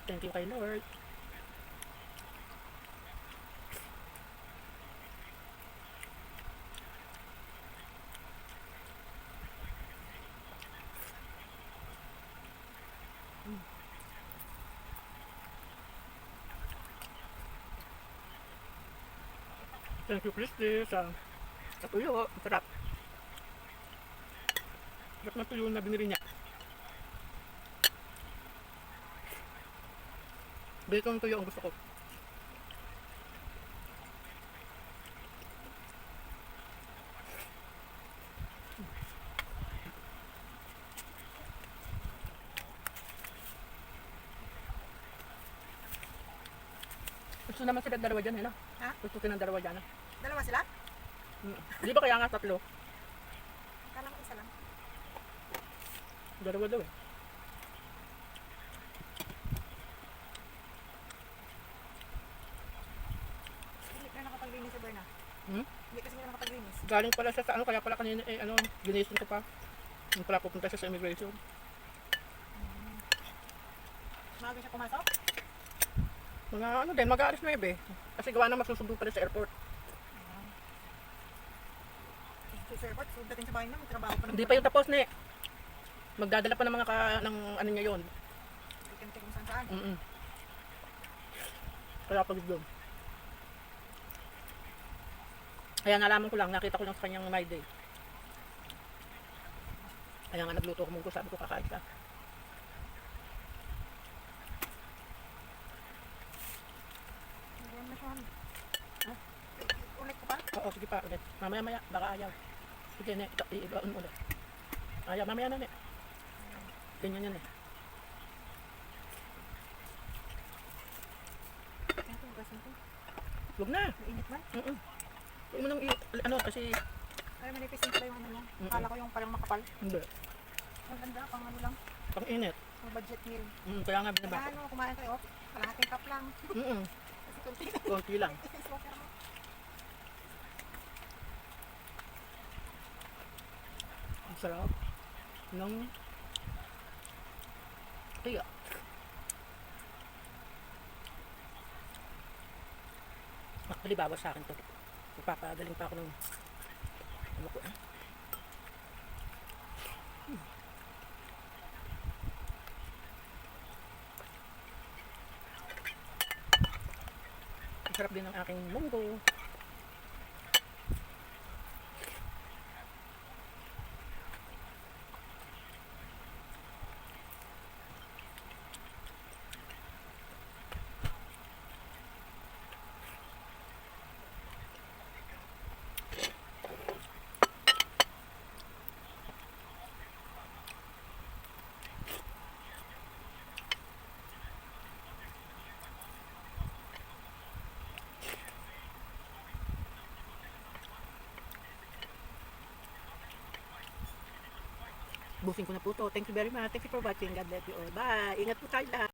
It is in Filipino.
Thank you kay Lord. Thank you, Christy, sa tuyo. Sarap. Sarap na tuyo na binili niya. Bacon tuyo ang gusto ko. Gusto naman sila dalawa dyan, eh, no? Ha? Gusto ko ng dalawa dyan, eh. Dalawa sila? Di ba kaya nga tatlo? Kala ko isa lang. Dalawa daw, eh. Hindi ka nakapaglinis si Berna. Hindi kasi nga nakapaglinis. Galing pala siya sa ano, kaya pala kanina, eh, ano, ginising ko pa. Yung pala pupunta siya sa immigration. Maaga siya pumasok? Mga ano din, mag-aalis 9. Kasi gawa na masusundo pa rin sa airport. Sa airport, so dating sa bahay na, may trabaho pa naman. Hindi pa yung tapos, ne. Magdadala pa ng mga ng ano niya yun. Ikante kung saan saan. Kaya pagod doon. Kaya nalaman ko lang, nakita ko lang sa kanyang my day. Kaya nga nagluto ko munggo, sabi ko kakain ka. Hindi na siya. Ha? Ulit ko pa? Oo, sige pa ulit. Mamaya-maya, baka ayaw. Sige, ne, ibaon mo ulit. Ayaw, mamaya na, ne. Ganyan yan, eh. Kaya ito, gasin ko. Huwag na. Mainit man. Huwag mo nang ano, kasi Kaya manipisin pala yung ano mo. Kala ko yung parang makapal. hindi. Ang ganda, pang ano lang. Pang init. Pang budget meal. Kaya nga binaba. Kaya ano, kumain kayo. Kalahating cup lang. Kasi kunti. Konti lang. So, pero Ang sarap ng tiya. Actually, bawas sa akin to. Magpapagaling pa ako ng ano ko, eh. Ang sarap din ng aking munggo. Busin ko na po to. Thank you very much. Thank you for watching. God bless you all. Bye. Ingat po tayo lahat.